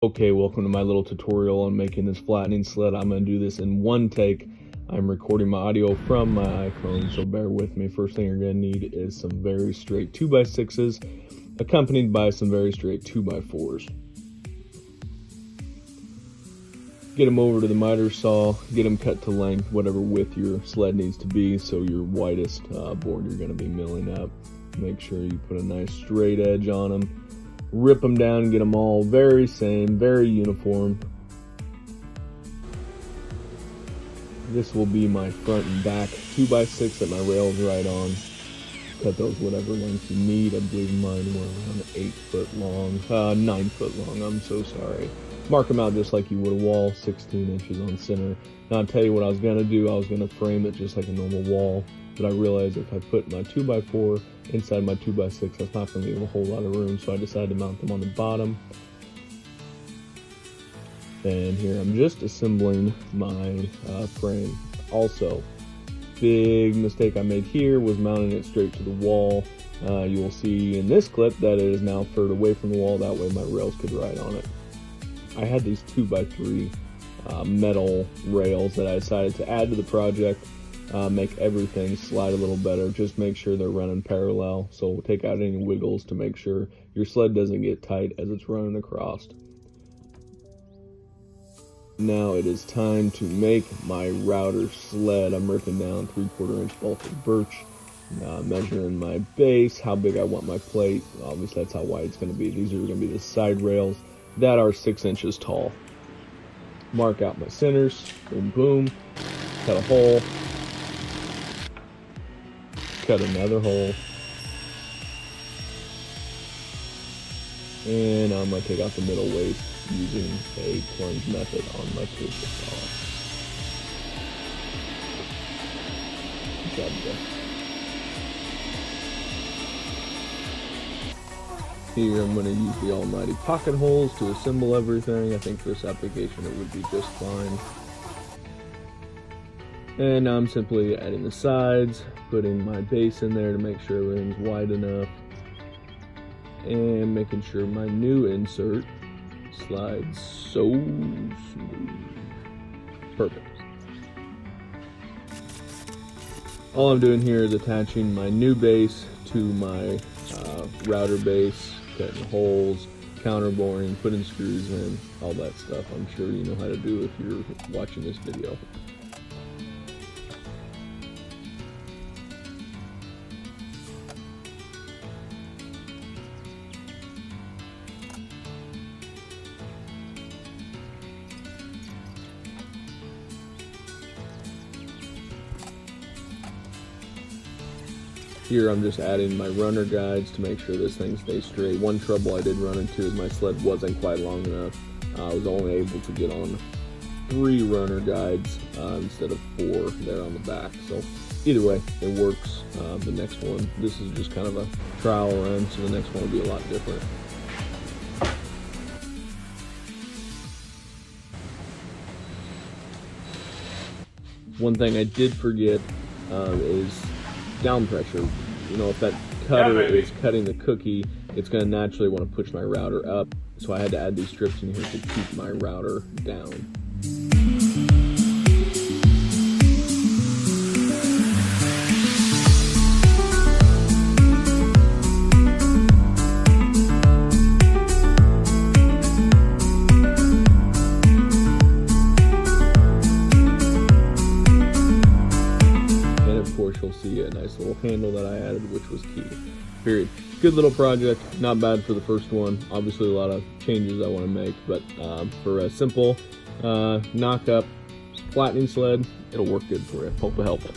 Okay, welcome to my little tutorial on making this flattening sled. I'm going to do this in one take. I'm recording my audio from my iPhone, so bear with me. First thing you're going to need is some very straight 2x6s, accompanied by some very straight 2x4s. Get them over to the miter saw, get them cut to length, whatever width your sled needs to be, so your widest board you're going to be milling up. Make sure you put a nice straight edge on them. Rip them down and get them all very same, very uniform. This will be my front and back 2x6 that my rails ride on. Cut those whatever length you need. I believe mine were around 8 foot long, 9 foot long, I'm so sorry. Mark them out just like you would a wall, 16 inches on center. Now I'll tell you what I was gonna do. I was gonna frame it just like a normal wall, but I realized if I put my 2x4 inside my 2x6, that's not going to leave a whole lot of room, so I decided to mount them on the bottom. And here I'm just assembling my frame. Also, big mistake I made here was mounting it straight to the wall. You will see in this clip that it is now further away from the wall, that way my rails could ride on it. I had these 2x3 metal rails that I decided to add to the project. Make everything slide a little better. Just make sure they're running parallel, so take out any wiggles to make sure your sled doesn't get tight as it's running across. Now it is time to make my router sled. I'm ripping down 3/4 inch bolted birch, measuring my base, how big I want my plate. Obviously that's how wide it's going to be. These are going to be the side rails that are 6 inches tall. Mark out my centers, boom boom, cut a hole. Cut another hole, and I'm going to take out the middle waste using a plunge method on my twisted saw. Good job, Jeff. Here I'm going to use the almighty pocket holes to assemble everything. I think for this application it would be just fine. And now I'm simply adding the sides, putting my base in there to make sure everything's wide enough, and making sure my new insert slides so smooth. Perfect. All I'm doing here is attaching my new base to my router base, cutting holes, counterboring, putting screws in, all that stuff. I'm sure you know how to do if you're watching this video. Here I'm just adding my runner guides to make sure this thing stays straight. One trouble I did run into is my sled wasn't quite long enough. I was only able to get on 3 runner guides instead of 4 there on the back. So either way, it works. The next one, this is just kind of a trial run, so the next one will be a lot different. One thing I did forget is down pressure. You know, if that cutter is cutting the cookie, it's going to naturally want to push my router up. So I had to add these strips in here to keep my router down. You'll see a nice little handle that I added, which was key. Period. Good little project, not bad for the first one. Obviously a lot of changes I want to make, but for a simple knock up flattening sled, it'll work good for you. Hope it helped.